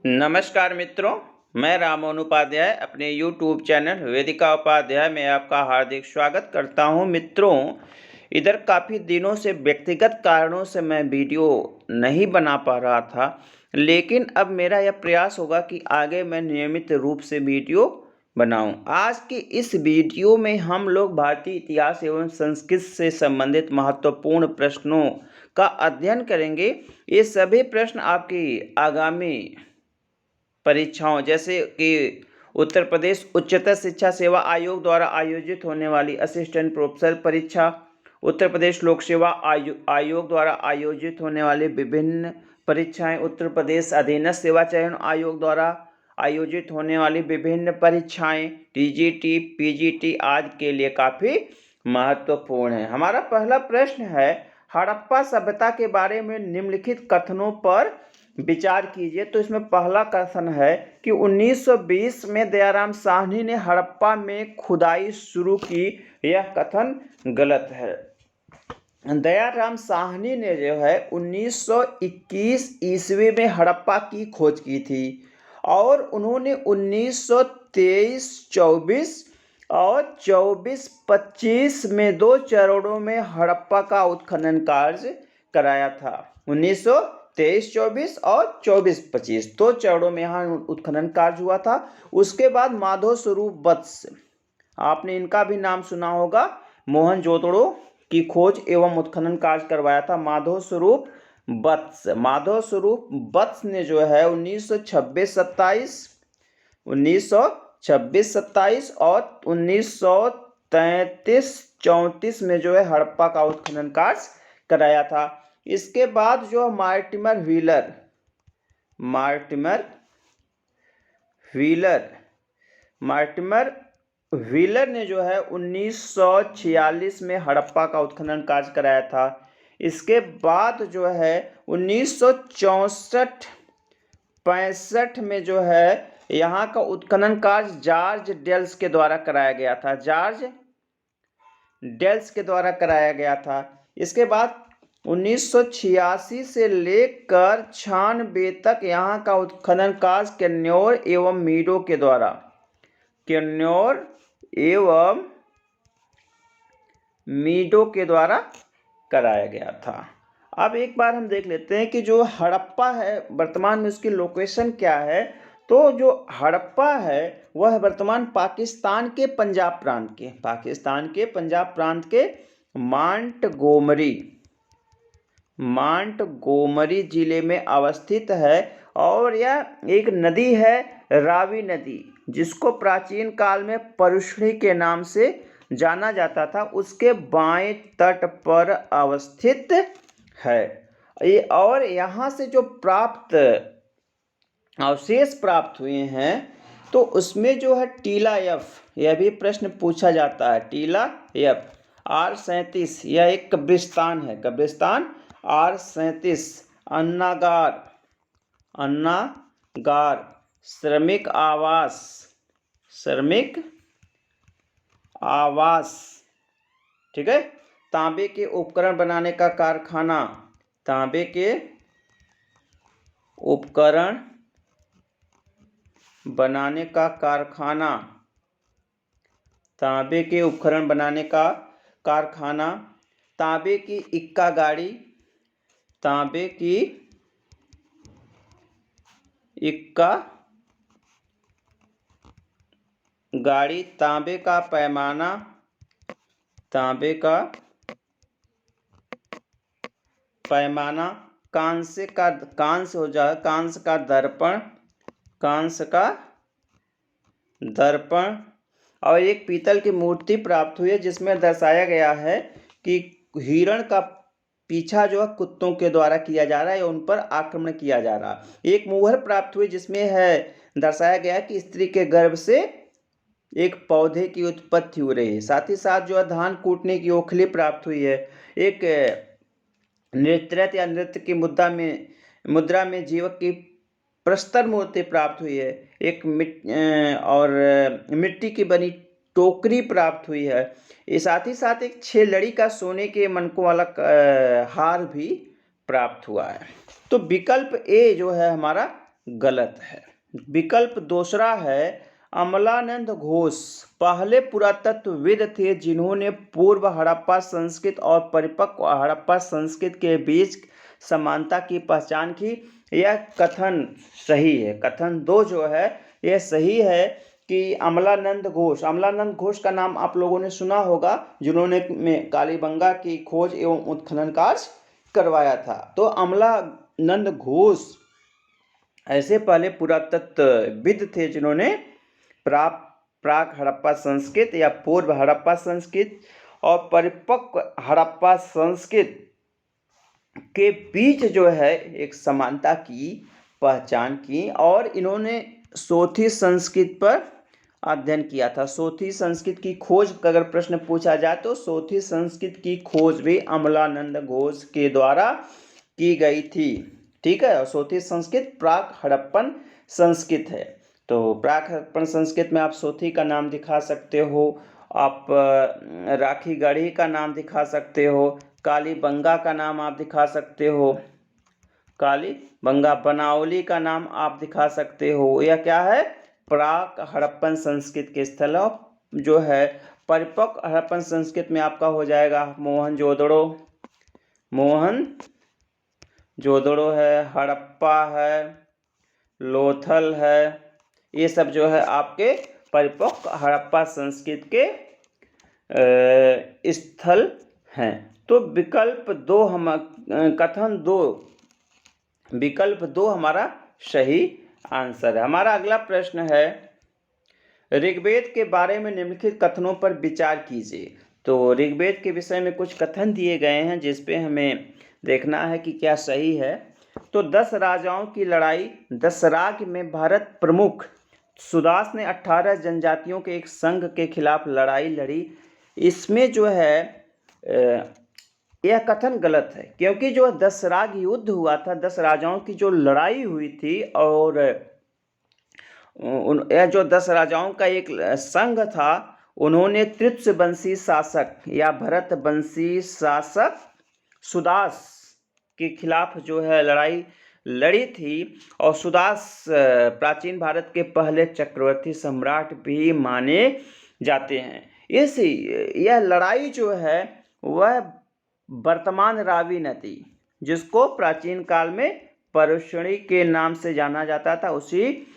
नमस्कार मित्रों, मैं रामोहन उपाध्याय अपने YouTube चैनल वेदिका उपाध्याय में आपका हार्दिक स्वागत करता हूं। मित्रों, इधर काफ़ी दिनों से व्यक्तिगत कारणों से मैं वीडियो नहीं बना पा रहा था, लेकिन अब मेरा यह प्रयास होगा कि आगे मैं नियमित रूप से वीडियो बनाऊं। आज की इस वीडियो में हम लोग भारतीय इतिहास एवं संस्कृति से संबंधित महत्वपूर्ण प्रश्नों का अध्ययन करेंगे। ये सभी प्रश्न आपकी आगामी परीक्षाओं जैसे कि उत्तर प्रदेश उच्चतर शिक्षा सेवा आयोग द्वारा आयोजित होने वाली असिस्टेंट प्रोफेसर परीक्षा, उत्तर प्रदेश लोक सेवा आयोग द्वारा आयोजित होने वाली विभिन्न परीक्षाएं, उत्तर प्रदेश अधीनस्थ सेवा चयन आयोग द्वारा आयोजित होने वाली विभिन्न परीक्षाएं, टीजीटी, पीजीटी आज के लिए काफ़ी महत्वपूर्ण है। हमारा पहला प्रश्न है, हड़प्पा सभ्यता के बारे में निम्नलिखित कथनों पर विचार कीजिए। तो इसमें पहला कथन है कि 1920 में दयाराम साहनी ने हड़प्पा में खुदाई शुरू की। यह कथन गलत है। दयाराम साहनी ने जो है 1921 ईस्वी में हड़प्पा की खोज की थी और उन्होंने 1923-24 और 24-25 में 2 चरणों में हड़प्पा का उत्खनन कार्य कराया था। 1923-24 और 24-25 2 चरणों में यहाँ उत्खनन कार्य हुआ था। उसके बाद माधव स्वरूप वत्स, आपने इनका भी नाम सुना होगा, मोहनजोदड़ो की खोज एवं उत्खनन कार्य करवाया था माधव स्वरूप वत्स। माधव स्वरूप वत्स ने जो है 1926-27 और 1933-34 में जो है हड़प्पा का उत्खनन कार्य कराया था। इसके बाद जो मार्टिमर व्हीलर ने जो है 1946 में हड़प्पा का उत्खनन कार्य कराया था। इसके बाद जो है 1964-65 में जो है यहाँ का उत्खनन कार्य जॉर्ज डेल्स के द्वारा कराया गया था। इसके बाद 1986 से लेकर 96 तक यहाँ का उत्खनन कार्य किन्नौर एवं मीडो के द्वारा कराया गया था। अब एक बार हम देख लेते हैं कि जो हड़प्पा है वर्तमान में उसकी लोकेशन क्या है। तो जो हड़प्पा है वह वर्तमान पाकिस्तान के पंजाब प्रांत के मांटगोमरी जिले में अवस्थित है और यह एक नदी है, रावी नदी, जिसको प्राचीन काल में परुष्णी के नाम से जाना जाता था, उसके बाएं तट पर अवस्थित है। और यहाँ से जो अवशेष प्राप्त हुए हैं तो उसमें जो है टीला एफ, यह भी प्रश्न पूछा जाता है। टीला एफ R37 यह एक कब्रिस्तान है, R37, अन्नागार, श्रमिक आवास, ठीक है। तांबे के उपकरण बनाने का कारखाना, तांबे के उपकरण बनाने का कारखाना, तांबे की इक्का गाड़ी, तांबे की इक्का गाड़ी, तांबे का पैमाना, कांस्य का दर्पण और एक पीतल की मूर्ति प्राप्त हुई है जिसमें दर्शाया गया है कि हिरण का पीछा जो है कुत्तों के द्वारा किया जा रहा है, उन पर आक्रमण किया जा रहा है। एक मुहर प्राप्त हुई जिसमें है दर्शाया गया है कि स्त्री के गर्भ से एक पौधे की उत्पत्ति हो रही है। साथ ही साथ जो है धान कूटने की ओखली प्राप्त हुई है। एक नृत्य की मुद्रा में जीवक की प्रस्तर मूर्ति प्राप्त हुई है। एक मिट्टी की बनी टोकरी प्राप्त हुई है। साथ ही साथ एक 6 लड़ी का सोने के मनकों वाला हार भी प्राप्त हुआ है। तो विकल्प ए जो है हमारा गलत है। विकल्प दूसरा है अमलानंद घोष पहले पुरातत्वविद थे जिन्होंने पूर्व हड़प्पा संस्कृति और परिपक्व हड़प्पा संस्कृति के बीच समानता की पहचान की। यह कथन सही है। कथन दो जो है यह सही है कि अमलानंद घोष का नाम आप लोगों ने सुना होगा, जिन्होंने कालीबंगा की खोज एवं उत्खनन कार्य करवाया था। तो अमलानंद घोष ऐसे पहले पुरातत्वविद थे जिन्होंने प्राक हड़प्पा संस्कृति या पूर्व हड़प्पा संस्कृति और परिपक्व हड़प्पा संस्कृति के बीच जो है एक समानता की पहचान की, और इन्होंने सोथी संस्कृति पर अध्ययन किया था। सोथी संस्कृति की खोज अगर प्रश्न पूछा जाए तो सोथी संस्कृति की खोज भी अमलानंद घोष के द्वारा की गई थी। ठीक है, और सोथी संस्कृति प्राक हड़प्पन संस्कृति है। तो प्राक हड़प्पन संस्कृति में आप सोथी का नाम दिखा सकते हो, आप राखीगढ़ी का नाम दिखा सकते हो, कालीबंगा का नाम आप दिखा सकते हो, कालीबंगा बनावली का नाम आप दिखा सकते हो। यह क्या है? प्राक हड़प्पन संस्कृति के स्थल जो है। परिपक्व हड़प्पन संस्कृति में आपका हो जाएगा मोहनजोदड़ो है, हड़प्पा है, लोथल है। ये सब जो है आपके परिपक्व हड़प्पा संस्कृति के स्थल हैं। तो विकल्प दो हमारा सही आंसर है। हमारा अगला प्रश्न है ऋग्वेद के बारे में निम्नलिखित कथनों पर विचार कीजिए। तो ऋग्वेद के विषय में कुछ कथन दिए गए हैं जिस पे हमें देखना है कि क्या सही है। तो 10 राजाओं की लड़ाई दसराग में भारत प्रमुख सुदास ने 18 जनजातियों के एक संघ के खिलाफ लड़ाई लड़ी। इसमें जो है यह कथन गलत है, क्योंकि जो दसराग युद्ध हुआ था, 10 राजाओं की जो लड़ाई हुई थी, और यह जो 10 राजाओं का एक संघ था, उन्होंने तृत्सवंशी शासक या भरत वंशी शासक सुदास के खिलाफ जो है लड़ाई लड़ी थी। और सुदास प्राचीन भारत के पहले चक्रवर्ती सम्राट भी माने जाते हैं। यह लड़ाई जो है वह वर्तमान रावी नदी, जिसको प्राचीन काल में परुष्णी के नाम से जाना जाता था, उसी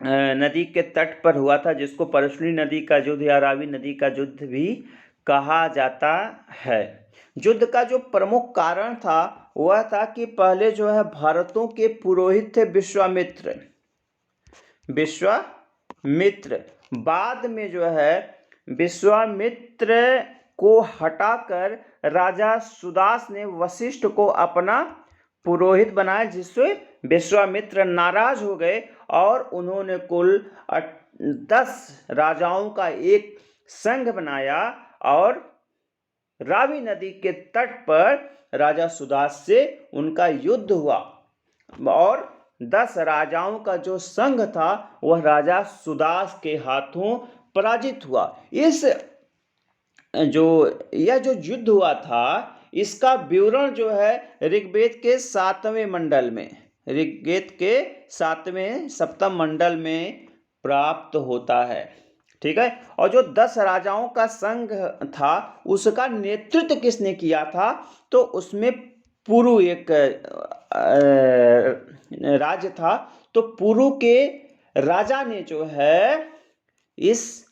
नदी के तट पर हुआ था, जिसको परुष्णी नदी का युद्ध या रावी नदी का युद्ध भी कहा जाता है। युद्ध का जो प्रमुख कारण था वह था कि पहले जो है भारतों के पुरोहित थे विश्वामित्र। बाद में जो है विश्वामित्र को हटाकर राजा सुदास ने वशिष्ठ को अपना पुरोहित बनाया, जिससे विश्वामित्र नाराज हो गए और उन्होंने कुल 10 राजाओं का एक संघ बनाया और रावी नदी के तट पर राजा सुदास से उनका युद्ध हुआ, और 10 राजाओं का जो संघ था वह राजा सुदास के हाथों पराजित हुआ। यह जो युद्ध हुआ था, इसका विवरण जो है ऋग्वेद के 7वें मंडल में, ऋग्वेद के 7वें सप्तम मंडल में प्राप्त होता है। ठीक है, और जो 10 राजाओं का संघ था उसका नेतृत्व किसने किया था? तो उसमें पुरु एक राज्य था। तो पुरु के राजा ने जो है इस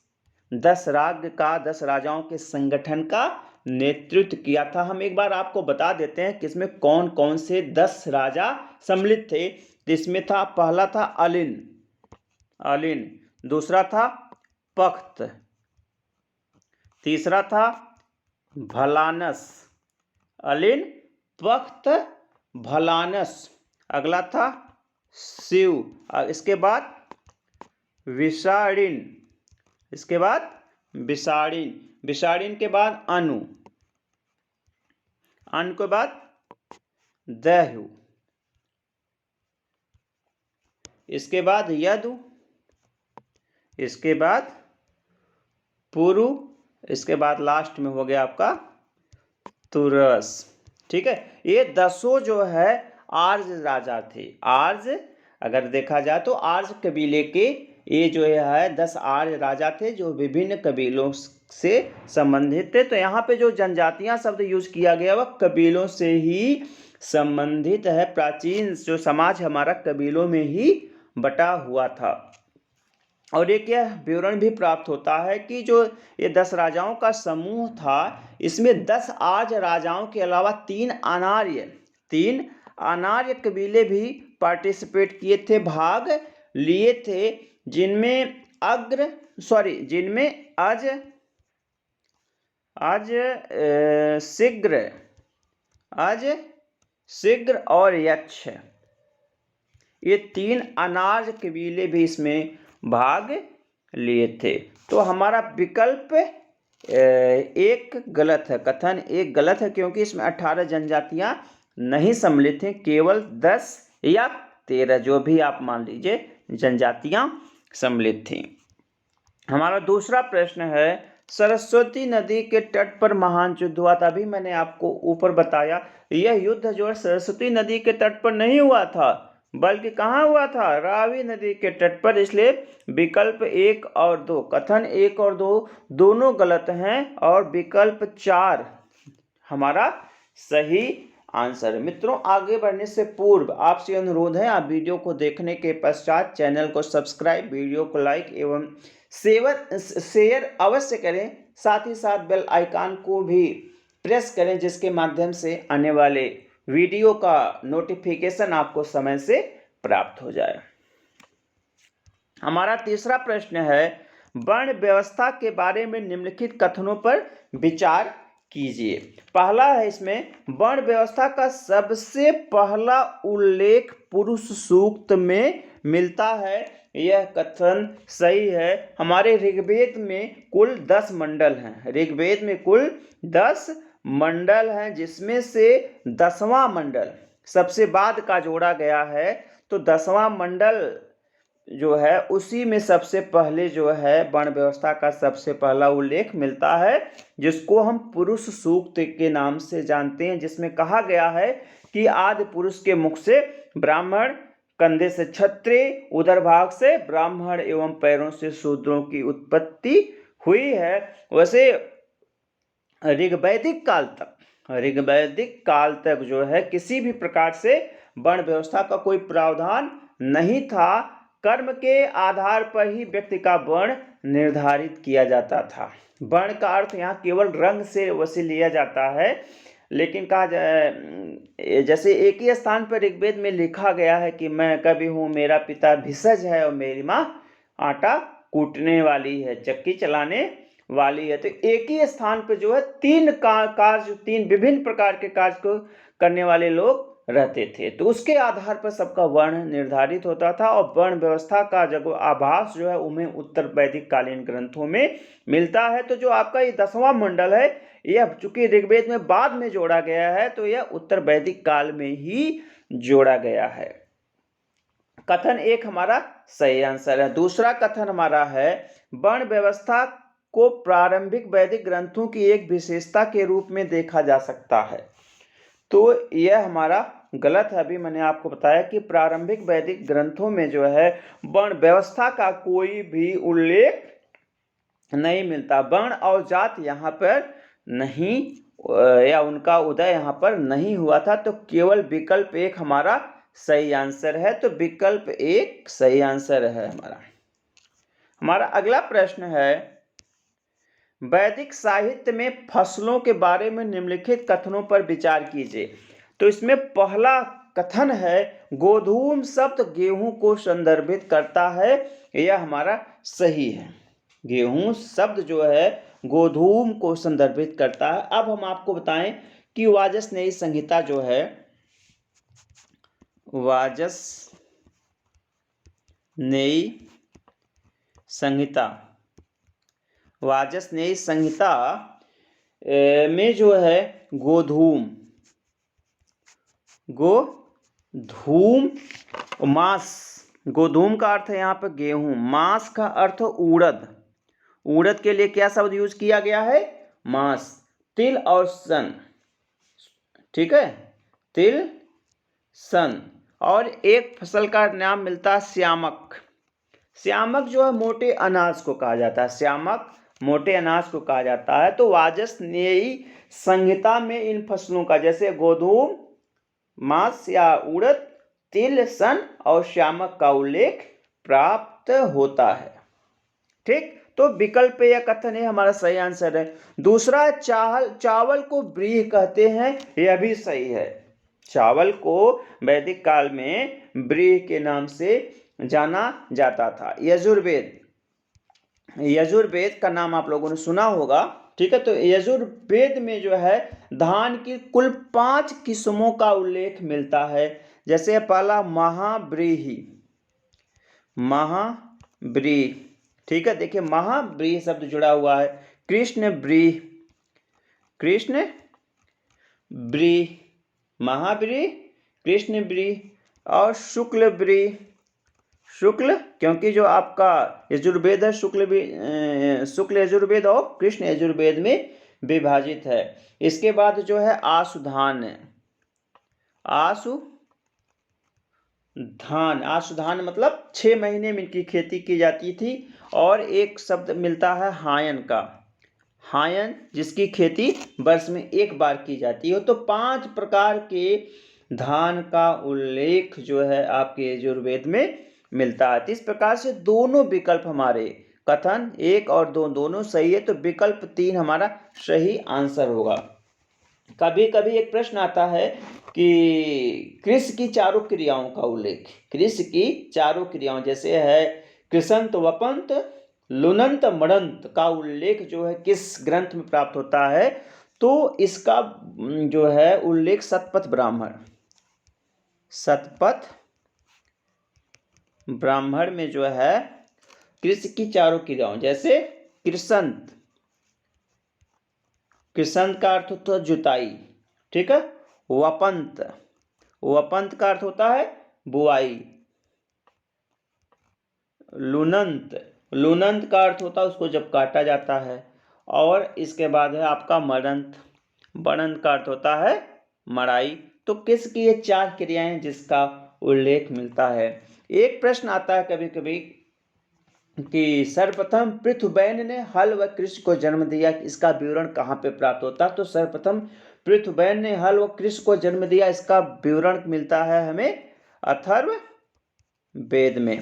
10 राजाओं के संगठन का नेतृत्व किया था। हम एक बार आपको बता देते हैं कि इसमें कौन कौन से 10 राजा सम्मिलित थे। इसमें था, पहला था अलिन, दूसरा था पख्त, तीसरा था भलानस, अलिन, पख्त, भलानस। अगला था शिव, इसके बाद विषाणिन, इसके बाद विषाणिन के बाद अनु के बाद दहु, इसके बाद यदु, इसके बाद पुरु, इसके बाद लास्ट में हो गया आपका तुरस। ठीक है, ये 10 जो है आर्ज राजा थे। आर्ज अगर देखा जाए तो आर्ज कबीले के ये जो है 10 आर्य राजा थे जो विभिन्न कबीलों से संबंधित थे। तो यहाँ पे जो जनजातियां शब्द यूज किया गया वह कबीलों से ही संबंधित है। प्राचीन जो समाज हमारा कबीलों में ही बटा हुआ था। और एक यह विवरण भी प्राप्त होता है कि जो ये 10 राजाओं का समूह था इसमें 10 आर्य राजाओं के अलावा 3 अनार्य कबीले भी पार्टिसिपेट किए थे, भाग लिए थे, जिनमें शीघ्र और यक्ष, ये 3 अनार्य कबीले भी इसमें भाग लिए थे। तो हमारा विकल्प एक गलत है, कथन एक गलत है, क्योंकि इसमें 18 जनजातियां नहीं सम्मिलित थी, केवल 10 या 13 जो भी आप मान लीजिए जनजातियां सम्मिलित थी। हमारा दूसरा प्रश्न है, सरस्वती नदी के तट पर महान युद्ध हुआ था। अभी मैंने आपको ऊपर बताया यह युद्ध जो है सरस्वती नदी के तट पर नहीं हुआ था, बल्कि कहाँ हुआ था, रावी नदी के तट पर। इसलिए विकल्प 1 और 2, कथन 1 और 2 दोनों गलत हैं और विकल्प 4 हमारा सही आंसर है। मित्रों, आगे बढ़ने से पूर्व आपसे अनुरोध है, आप वीडियो को देखने के पश्चात चैनल को सब्सक्राइब, वीडियो को लाइक एवं शेयर अवश्य करें। साथ ही साथ बेल आइकन को भी प्रेस करें, जिसके माध्यम से आने वाले वीडियो का नोटिफिकेशन आपको समय से प्राप्त हो जाए। हमारा तीसरा प्रश्न है, वर्ण व्यवस्था के बारे में निम्नलिखित कथनों पर विचार कीजिए। पहला है इसमें, वर्ण व्यवस्था का सबसे पहला उल्लेख पुरुष सूक्त में मिलता है। यह कथन सही है। हमारे ऋग्वेद में कुल 10 मंडल हैं। ऋग्वेद में कुल 10 मंडल हैं, जिसमें से 10वां मंडल सबसे बाद का जोड़ा गया है। तो 10वां मंडल जो है उसी में सबसे पहले जो है वर्ण व्यवस्था का सबसे पहला उल्लेख मिलता है, जिसको हम पुरुष सूक्त के नाम से जानते हैं, जिसमें कहा गया है कि आदि पुरुष के मुख से ब्राह्मण, कंधे से क्षत्रिय, उदर भाग से ब्राह्मण एवं पैरों से शूद्रों की उत्पत्ति हुई है। वैसे ऋग्वैदिक काल तक जो है किसी भी प्रकार से वर्ण व्यवस्था का कोई प्रावधान नहीं था। कर्म के आधार पर ही व्यक्ति का वर्ण निर्धारित किया जाता था। वर्ण का अर्थ यहाँ केवल रंग से वैसे लिया जाता है, लेकिन कहा जाए जैसे एक ही स्थान पर ऋग्वेद में लिखा गया है कि मैं कवि हूँ, मेरा पिता भिषज है और मेरी माँ आटा कूटने वाली है, चक्की चलाने वाली है। तो एक ही स्थान पर जो है 3 विभिन्न प्रकार के कार्य को करने वाले लोग रहते थे। तो उसके आधार पर सबका वर्ण निर्धारित होता था और वर्ण व्यवस्था का जब आभास जो है उन्हें उत्तर वैदिक कालीन ग्रंथों में मिलता है। तो जो आपका ये 10वां मंडल है, यह चूंकि ऋग्वेद में बाद में जोड़ा गया है, तो यह उत्तर वैदिक काल में ही जोड़ा गया है। कथन 1 हमारा सही आंसर है। दूसरा कथन हमारा है, वर्ण व्यवस्था को प्रारंभिक वैदिक ग्रंथों की एक विशेषता के रूप में देखा जा सकता है। तो यह हमारा गलत है। अभी मैंने आपको बताया कि प्रारंभिक वैदिक ग्रंथों में जो है वर्ण व्यवस्था का कोई भी उल्लेख नहीं मिलता। वर्ण और जात यहाँ पर नहीं, या उनका उदय यहाँ पर नहीं हुआ था। तो केवल विकल्प 1 हमारा सही आंसर है। तो विकल्प 1 सही आंसर है हमारा। हमारा अगला प्रश्न है, वैदिक साहित्य में फसलों के बारे में निम्नलिखित कथनों पर विचार कीजिए। तो इसमें पहला कथन है, गोधूम शब्द गेहूं को संदर्भित करता है। यह हमारा सही है। गेहूं शब्द जो है गोधूम को संदर्भित करता है। अब हम आपको बताएं कि वाजसनेयी संहिता जो है, वाजसनेयी संहिता में जो है गोधूम मास, गोधूम का अर्थ है यहाँ पर गेहूं, मास का अर्थ उड़द, उड़द के लिए क्या शब्द यूज किया गया है, मास। तिल और सन, ठीक है, तिल सन। और एक फसल का नाम मिलता है श्यामक। श्यामक जो है मोटे अनाज को कहा जाता है, श्यामक मोटे अनाज को कहा जाता है। तो वाजसनेयी संहिता में इन फसलों का जैसे गोधूम, मांस या उड़द, तिल, सन और श्यामक का उल्लेख प्राप्त होता है। ठीक, तो विकल्प या कथन है हमारा सही आंसर है। दूसरा, चावल को ब्रीह कहते हैं, यह भी सही है। चावल को वैदिक काल में ब्रीह के नाम से जाना जाता था। यजुर्वेद का नाम आप लोगों ने सुना होगा। ठीक है, तो यजुर्वेद में जो है धान की कुल 5 किस्मों का उल्लेख मिलता है। जैसे पहला महाब्रीही, महाब्रीह। ठीक है, देखिए महाब्रीह शब्द जुड़ा हुआ है। कृष्ण ब्रीह, कृष्ण ब्रीह, महाब्रीह, कृष्ण ब्रीह और शुक्ल ब्रीह। शुक्ल, क्योंकि जो आपका यजुर्वेद है शुक्ल यजुर्वेद और कृष्ण यजुर्वेद में विभाजित है। इसके बाद जो है आसुधान, आसुधान मतलब 6 महीने में इनकी खेती की जाती थी। और एक शब्द मिलता है हायन का, हायन जिसकी खेती वर्ष में एक बार की जाती है। तो 5 प्रकार के धान का उल्लेख जो है आपके यजुर्वेद में मिलता है। इस प्रकार से दोनों विकल्प हमारे कथन 1 और 2 दोनों सही है, तो विकल्प 3 हमारा सही आंसर होगा। कभी कभी एक प्रश्न आता है कि कृषि की चारों क्रियाओं का उल्लेख, कृषि की चारों क्रियाओं जैसे है कृषंत, वपंत, लुनंत, मड़ंत का उल्लेख जो है किस ग्रंथ में प्राप्त होता है? तो इसका जो है उल्लेख शतपथ ब्राह्मण में जो है कृषि की चारों क्रियाओं जैसे कृषंत का अर्थ होता है जुताई। ठीक है, वपंत का अर्थ होता है बुआई। लुनंत का अर्थ होता है उसको जब काटा जाता है। और इसके बाद है आपका मड़ंत का अर्थ होता है मड़ाई। तो किसकी ये 4 क्रियाएं जिसका उल्लेख मिलता है। एक प्रश्न आता है कभी कभी कि सर्वप्रथम पृथुबैन ने हल व कृषि को जन्म दिया, इसका विवरण कहाँ पे प्राप्त होता है? तो सर्वप्रथम पृथुबैन ने हल व कृषि को जन्म दिया, इसका विवरण मिलता है हमें अथर्व वेद में।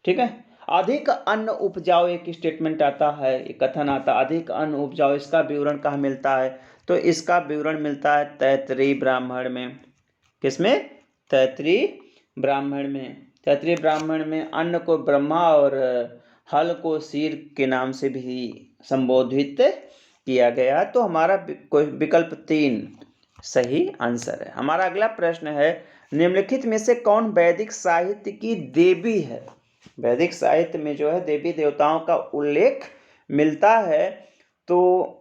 ठीक है, अधिक अन्न उपजाओ एक स्टेटमेंट आता है, एक कथन आता है, अधिक अन्न उपजाओ, इसका विवरण कहाँ मिलता है? तो इसका विवरण मिलता है तैत्तिरीय ब्राह्मण में। किसमें? तैत्तिरीय ब्राह्मण में। तैत्तिरीय ब्राह्मण में अन्न को ब्रह्मा और हल को शीर के नाम से भी संबोधित किया गया। तो हमारा विकल्प 3 सही आंसर है। हमारा अगला प्रश्न है, निम्नलिखित में से कौन वैदिक साहित्य की देवी है? वैदिक साहित्य में जो है देवी देवताओं का उल्लेख मिलता है। तो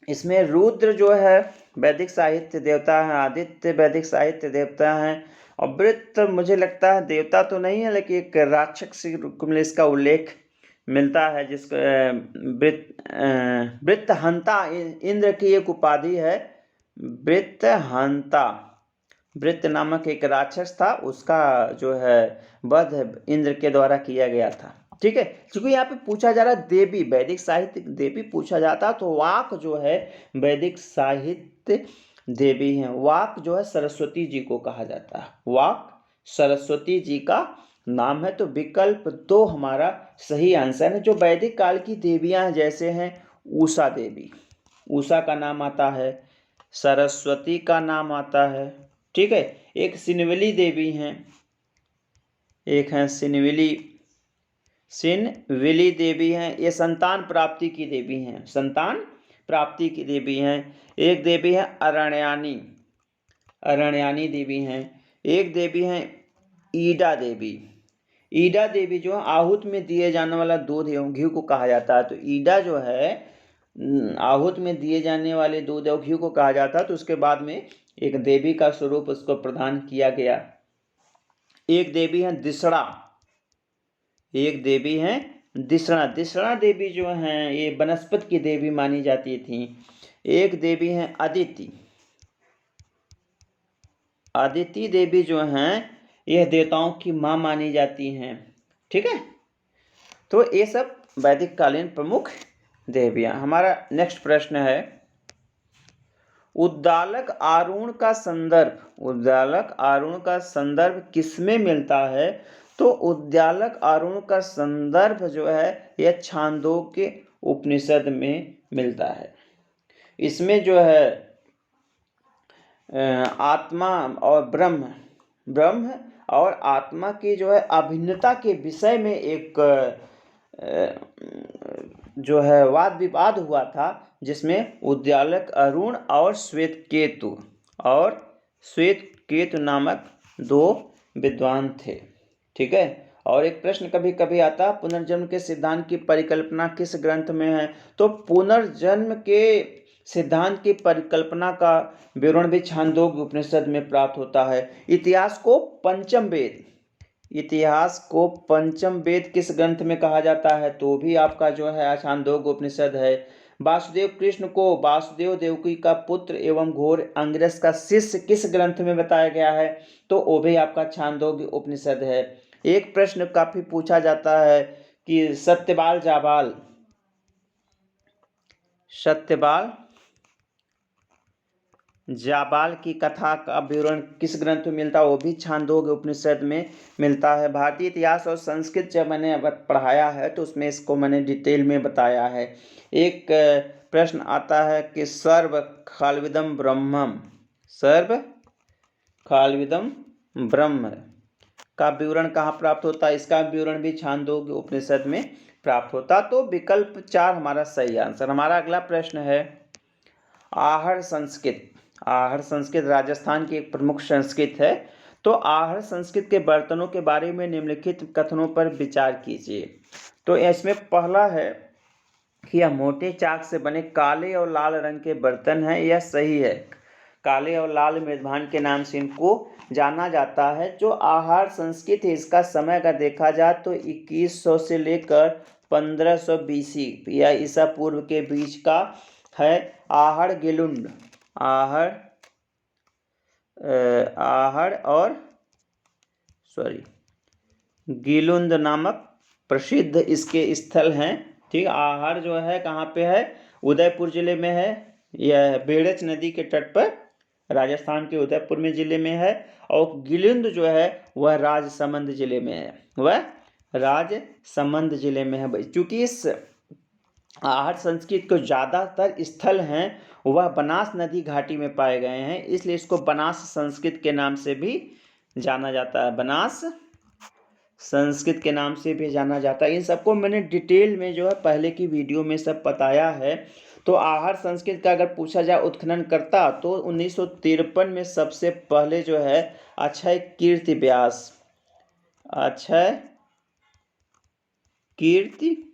इसमें रुद्र जो है वैदिक साहित्य देवता है, आदित्य वैदिक साहित्य देवता है, और वृत्त मुझे लगता है देवता तो नहीं है लेकिन एक राक्षस के रूप में इसका उल्लेख मिलता है, जिसको वृत्तहंता इंद्र की एक उपाधि है। वृत्तहंता, वृत्त नामक एक राक्षस था, उसका जो है वध इंद्र के द्वारा किया गया था। ठीक है, क्योंकि यहाँ पे पूछा जा रहा है देवी, वैदिक साहित्य देवी पूछा जाता, तो वाक जो है वैदिक साहित्य देवी है। वाक जो है सरस्वती जी को कहा जाता है, वाक सरस्वती जी का नाम है। तो विकल्प 2 हमारा सही आंसर है। जो वैदिक काल की देवियां जैसे हैं उषा देवी, उषा का नाम आता है, सरस्वती का नाम आता है। ठीक है, एक सिनवली देवी हैं, एक है सिनविली देवी हैं, ये संतान प्राप्ति की देवी हैं, संतान प्राप्ति की देवी हैं। एक देवी है अरण्यानी देवी हैं। एक देवी हैं ईडा देवी जो है आहूत में दिए जाने वाला दूध एवं घी को कहा जाता है। तो ईडा जो है आहूत में दिए जाने वाले दूध एवं घी को कहा जाता है। तो उसके बाद में एक देवी का स्वरूप उसको प्रदान किया गया। एक देवी है दिसड़ा, दिसड़ा देवी जो हैं ये वनस्पति की देवी मानी जाती थी। एक देवी है अदिति, अदिति देवी जो हैं यह देवताओं की माँ मानी जाती हैं। ठीक है, तो ये सब वैदिक कालीन प्रमुख देवियाँ। हमारा नेक्स्ट प्रश्न है, उद्दालक आरूढ़ का संदर्भ किसमें मिलता है? तो उद्दालक आरूढ़ का संदर्भ जो है यह छांदोग्य उपनिषद में मिलता है। इसमें जो है आत्मा और ब्रह्म और आत्मा की जो है अभिन्नता के विषय में एक जो है वाद विवाद हुआ था, जिसमें उद्दालक अरुण और श्वेत केतु नामक दो विद्वान थे। ठीक है, और एक प्रश्न कभी कभी आता, पुनर्जन्म के सिद्धांत की परिकल्पना किस ग्रंथ में है? तो पुनर्जन्म के सिद्धांत की परिकल्पना का विवरण भी छांदोग्य उपनिषद में प्राप्त होता है। इतिहास को पंचम वेद किस ग्रंथ में कहा जाता है? तो भी आपका जो है छांदोग्य उपनिषद है। वासुदेव कृष्ण को वासुदेव देवकी का पुत्र एवं घोर अंगिरस का शिष्य किस ग्रंथ में बताया गया है? तो वो भी आपका छांदोग्य उपनिषद है। एक प्रश्न काफी पूछा जाता है कि सत्यबाल जाबाल की कथा का विवरण किस ग्रंथ में मिलता है? वो भी छांदोग्य उपनिषद में मिलता है। भारतीय इतिहास और संस्कृत जब मैंने पढ़ाया है तो उसमें इसको मैंने डिटेल में बताया है। एक प्रश्न आता है कि सर्व खालविदम ब्रह्म का विवरण कहाँ प्राप्त होता है? इसका विवरण भी छांदोग्य उपनिषद में प्राप्त होता। तो विकल्प 4 हमारा सही आंसर। हमारा अगला प्रश्न है, आहड़ संस्कृत राजस्थान की एक प्रमुख संस्कृत है। तो आहड़ संस्कृत के बर्तनों के बारे में निम्नलिखित कथनों पर विचार कीजिए। तो इसमें पहला है कि यह मोटे चाक से बने काले और लाल रंग के बर्तन हैं। यह सही है, काले और लाल मृदभांड के नाम से इनको जाना जाता है। जो आहड़ संस्कृत है इसका समय अगर देखा जाए तो 2100 से लेकर 1500 BC या ईसा पूर्व के बीच का है। आहड़ गिलुंद नामक प्रसिद्ध इसके स्थल हैं। ठीक, आहड़ जो है कहाँ पे है? उदयपुर जिले में है। यह बेड़च नदी के तट पर राजस्थान के उदयपुर में जिले में है। और गिलुंद जो है वह राजसमंद जिले में है। चूंकि इस आहड़ संस्कृत को ज़्यादातर स्थल हैं वह बनास नदी घाटी में पाए गए हैं, इसलिए इसको बनास संस्कृत के नाम से भी जाना जाता है। इन सबको मैंने डिटेल में जो है पहले की वीडियो में सब बताया है। तो आहड़ संस्कृत का अगर पूछा जाए उत्खनन करता तो 1953 में सबसे पहले जो है अक्षय कीर्ति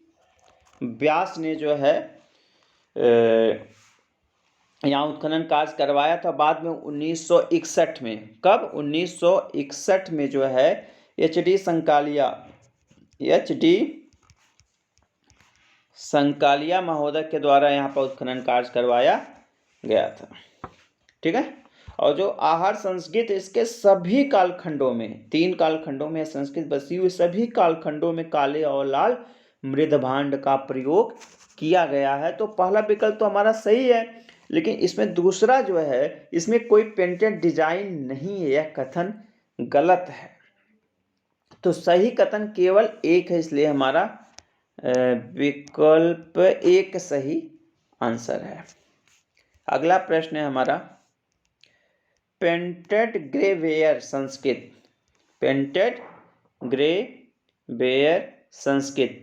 व्यास ने जो है यहाँ उत्खनन कार्य करवाया था। बाद में 1961 में, कब? 1961 में जो है HD संकालिया महोदय के द्वारा यहाँ पर उत्खनन कार्य करवाया गया था। ठीक है, और जो आहड़ संस्कृत इसके सभी कालखंडों में 3 कालखंडों में संस्कृत बसी हुई, सभी कालखंडों में काले और लाल मृदभांड का प्रयोग किया गया है। तो पहला विकल्प तो हमारा सही है, लेकिन इसमें दूसरा जो है इसमें कोई पेंटेड डिजाइन नहीं है, यह कथन गलत है। तो सही कथन केवल एक है, इसलिए हमारा विकल्प 1 सही आंसर है। अगला प्रश्न है हमारा, पेंटेड ग्रेवेयर संस्कृत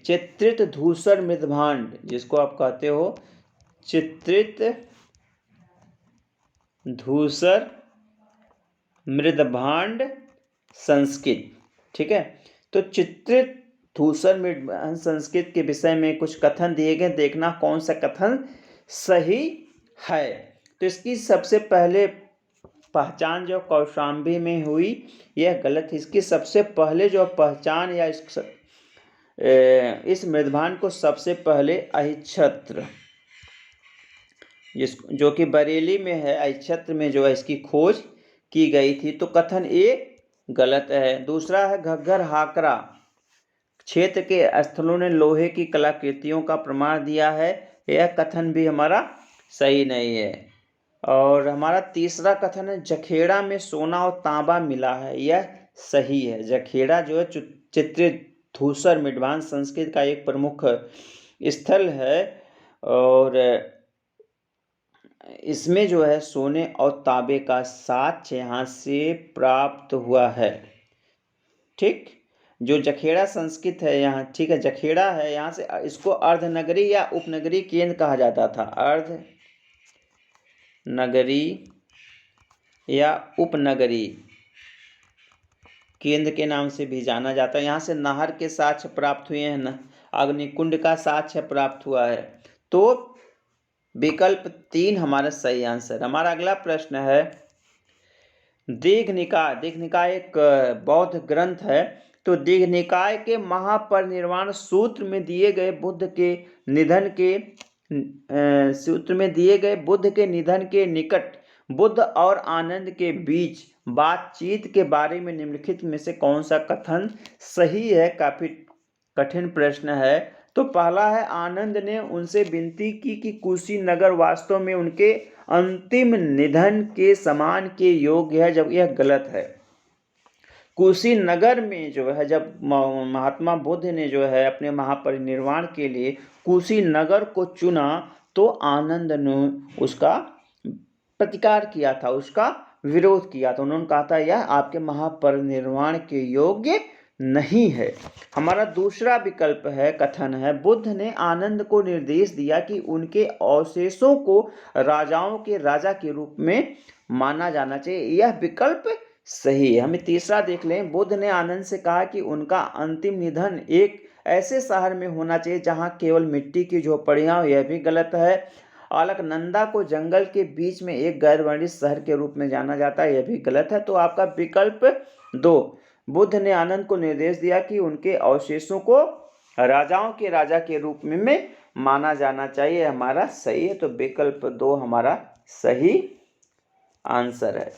चित्रित धूसर मृदभांड, जिसको आप कहते हो चित्रित धूसर मृदभांड संस्कृत। ठीक है, तो चित्रित धूसर मृदभांड संस्कृत के विषय में कुछ कथन दिए गए, देखना कौन सा कथन सही है। तो इसकी सबसे पहले पहचान जो कौशाम्बी में हुई यह गलत है। इसकी सबसे पहले जो पहचान या इस मृदभांड को सबसे पहले अहिच्छत्र जो कि बरेली में है, अहिच्छत्र में जो है इसकी खोज की गई थी, तो कथन ए गलत है। दूसरा है घग्गर हाकरा क्षेत्र के स्थलों ने लोहे की कलाकृतियों का प्रमाण दिया है, यह कथन भी हमारा सही नहीं है। और हमारा तीसरा कथन है जखेड़ा में सोना और तांबा मिला है, यह सही है। जखेड़ा जो है चित्रित धूसर मिडवान संस्कृत का एक प्रमुख स्थल है और इसमें जो है सोने और तांबे का साक्ष्य यहाँ से प्राप्त हुआ है। ठीक, जो जखेड़ा संस्कृत है यहाँ, ठीक है, जखेड़ा है, यहाँ से इसको अर्धनगरी या उपनगरी केंद्र कहा जाता था। अर्धनगरी या उपनगरी केंद्र के नाम से भी जाना जाता है। यहाँ से नहर के साक्ष्य प्राप्त हुए हैं, न अग्निकुंड का साक्ष्य प्राप्त हुआ है। तो विकल्प 3 हमारा सही आंसर। हमारा अगला प्रश्न है दीघनिकाय। दीघनिकाय एक बौद्ध ग्रंथ है। तो दीघनिकाय के महापरिनिर्वाण सूत्र में दिए गए बुद्ध के निधन के निकट बुद्ध और आनंद के बीच बातचीत के बारे में निम्नलिखित में से कौन सा कथन सही है? काफी कठिन प्रश्न है। तो पहला है आनंद ने उनसे विनती की कि कुशीनगर वास्तव में उनके अंतिम निधन के समान के योग्य है, जब यह गलत है। कुशीनगर में जो है जब महात्मा बुद्ध ने जो है अपने महापरिनिर्वाण के लिए कुशीनगर को चुना तो आनंद ने उसका प्रतिकार किया था, उसका विरोध किया था। उन्होंने कहा था यह आपके महापरिनिर्वाण के योग्य नहीं है। हमारा दूसरा विकल्प है कथन है बुद्ध ने आनंद को निर्देश दिया कि उनके अवशेषों को राजाओं के राजा के रूप में माना जाना चाहिए, यह विकल्प सही है। हमें तीसरा देख लें, बुद्ध ने आनंद से कहा कि उनका अंतिम निधन एक ऐसे शहर में होना चाहिए जहां केवल मिट्टी की झोपड़ियां हो, यह भी गलत है। अलकनंदा को जंगल के बीच में एक गैर वर्णित शहर के रूप में जाना जाता है, यह भी गलत है। तो आपका विकल्प 2, बुद्ध ने आनंद को निर्देश दिया कि उनके अवशेषों को राजाओं के राजा के रूप में माना जाना चाहिए, हमारा सही है। तो विकल्प 2 हमारा सही आंसर है।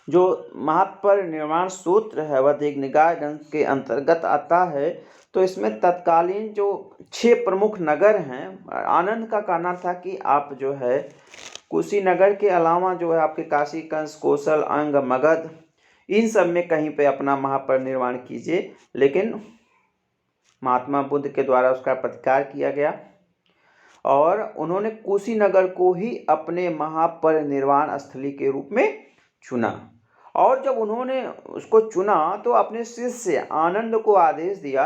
जो महापरिनिर्वाण सूत्र है वह दीघनिकाय ग्रंथ के अंतर्गत आता है। तो इसमें तत्कालीन जो 6 प्रमुख नगर हैं, आनंद का कहना था कि आप जो है कुशीनगर के अलावा जो है आपके काशी, कंस, कौशल, अंग, मगध, इन सब में कहीं पे अपना महापरिनिर्वाण कीजिए, लेकिन महात्मा बुद्ध के द्वारा उसका प्रतिकार किया गया और उन्होंने कुशीनगर को ही अपने महापरिनिर्वाण स्थली के रूप में चुना। और जब उन्होंने उसको चुना तो अपने शिष्य आनंद को आदेश दिया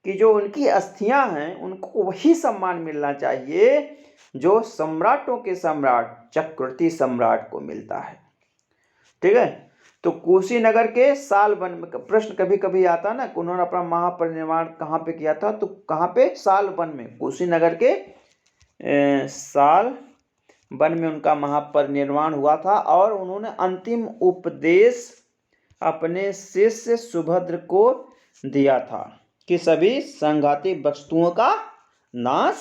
कि जो उनकी अस्थियां हैं उनको वही सम्मान मिलना चाहिए जो सम्राटों के सम्राट चक्रवर्ती सम्राट को मिलता है। ठीक है, तो कुशीनगर के सालबन में प्रश्न कभी कभी आता ना, उन्होंने अपना महापरिनिर्वाण कहाँ पे किया था? तो कहाँ पे? सालबन में, कुशीनगर के सालबन में उनका महापरिनिर्वाण हुआ था और उन्होंने अंतिम उपदेश अपने शिष्य सुभद्र को दिया था कि सभी संघाती वस्तुओं का नाश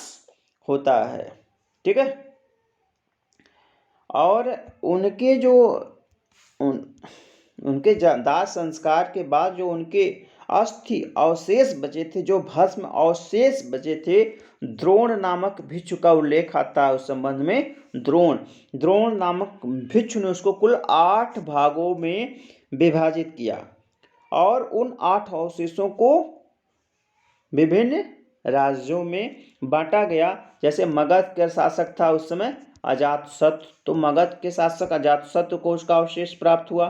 होता है। ठीक है, और उनके जो उनके दाह संस्कार के बाद जो उनके अस्थि अवशेष बचे थे, जो भस्म अवशेष बचे थे, द्रोण नामक भिक्षु का उल्लेख आता है उस संबंध में। द्रोण नामक भिक्षु ने उसको कुल 8 भागों में विभाजित किया और उन 8 अवशेषों को विभिन्न राज्यों में बांटा गया। जैसे मगध के शासक था उस समय अजातशत्रु, तो मगध के शासक अजातशत्रु को उसका अवशेष प्राप्त हुआ।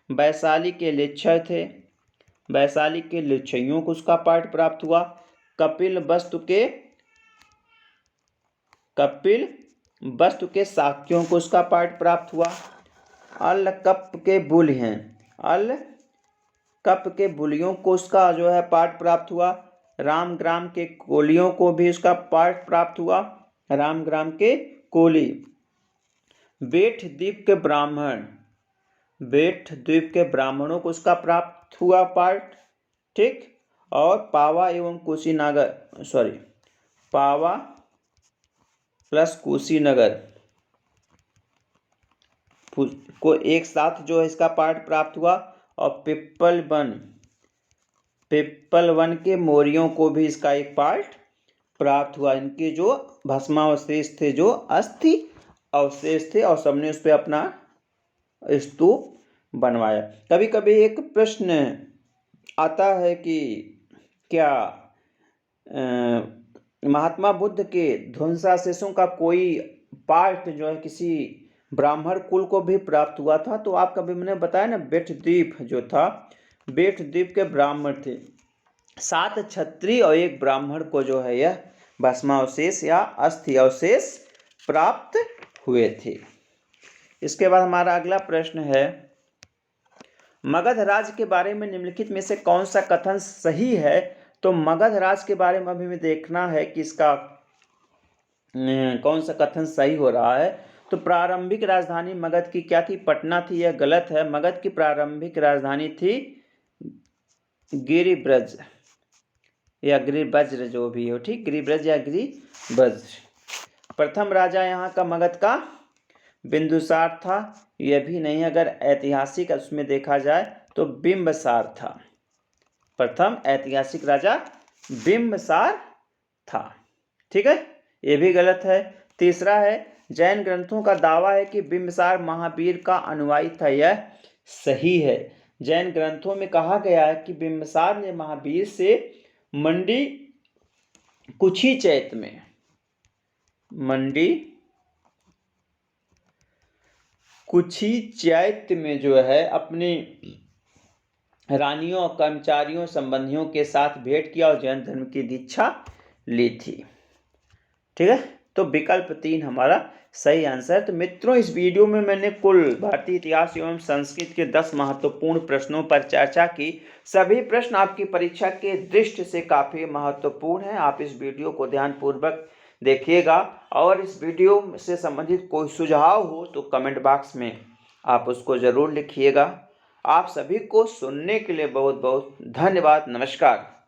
वैशाली के लिच्छय थे, वैशाली के लिच्छइयों को उसका पाठ प्राप्त हुआ। कपिल वस्तु के शाक्यों को उसका पाठ प्राप्त हुआ। अलकप के बुल हैं, अलकप के बुलियों को उसका जो है पाठ प्राप्त हुआ। रामग्राम के कोलियों को भी उसका पाठ प्राप्त हुआ, रामग्राम के कोली। बेठ द्वीप के ब्राह्मणों को उसका प्राप्त हुआ पाठ। ठीक, और पावा एवं कुशीनगर, पावा प्लस कुशीनगर को एक साथ जो है इसका पार्ट प्राप्त हुआ, और पिप्पल वन के मौर्यों को भी इसका एक पार्ट प्राप्त हुआ। इनके जो भस्मावशेष थे, जो अस्थि अवशेष थे, और सबने उस पर अपना स्तूप बनवाया। कभी कभी एक प्रश्न आता है कि क्या महात्मा बुद्ध के ध्वंसावशेषों का कोई पार्ट जो है किसी ब्राह्मण कुल को भी प्राप्त हुआ था? तो आप कभी मैंने बताया ना, बेटद्वीप जो था, बेटद्वीप के ब्राह्मण थे, 7 क्षत्रिय और 1 ब्राह्मण को जो है यह भस्मावशेष या अस्थि अवशेष प्राप्त हुए थे। इसके बाद हमारा अगला प्रश्न है, मगध राज के बारे में निम्नलिखित में से कौन सा कथन सही है? तो मगध राज के बारे में अभी हमें देखना है कि इसका कौन सा कथन सही हो रहा है। तो प्रारंभिक राजधानी मगध की क्या थी? पटना थी। यह गलत है। मगध की प्रारंभिक राजधानी थी गिरिब्रज या गिरिब्रज, जो भी हो, ठीक, गिरिब्रज या गिरिब्रज। प्रथम राजा यहाँ का मगध का बिंदुसार था, यह भी नहीं। अगर ऐतिहासिक उसमें देखा जाए तो बिंबसार था। प्रथम ऐतिहासिक राजा बिंबसार था, ठीक है, यह भी गलत है। तीसरा है, जैन ग्रंथों का दावा है कि बिंबसार महावीर का अनुयायी था, यह सही है। जैन ग्रंथों में कहा गया है कि बिंबसार ने महावीर से मंडी कुछी चैत्य में जो है अपनी रानियों, कर्मचारियों, संबंधियों के साथ भेंट किया और जैन धर्म की दीक्षा ली थी, ठीक है। तो विकल्प 3 हमारा सही आंसर है। तो मित्रों, इस वीडियो में मैंने कुल भारतीय इतिहास एवं संस्कृत के 10 महत्वपूर्ण प्रश्नों पर चर्चा की। सभी प्रश्न आपकी परीक्षा के दृष्टि से काफ़ी महत्वपूर्ण हैं। आप इस वीडियो को ध्यानपूर्वक देखिएगा, और इस वीडियो से संबंधित कोई सुझाव हो तो कमेंट बॉक्स में आप उसको ज़रूर लिखिएगा। आप सभी को सुनने के लिए बहुत बहुत धन्यवाद। नमस्कार।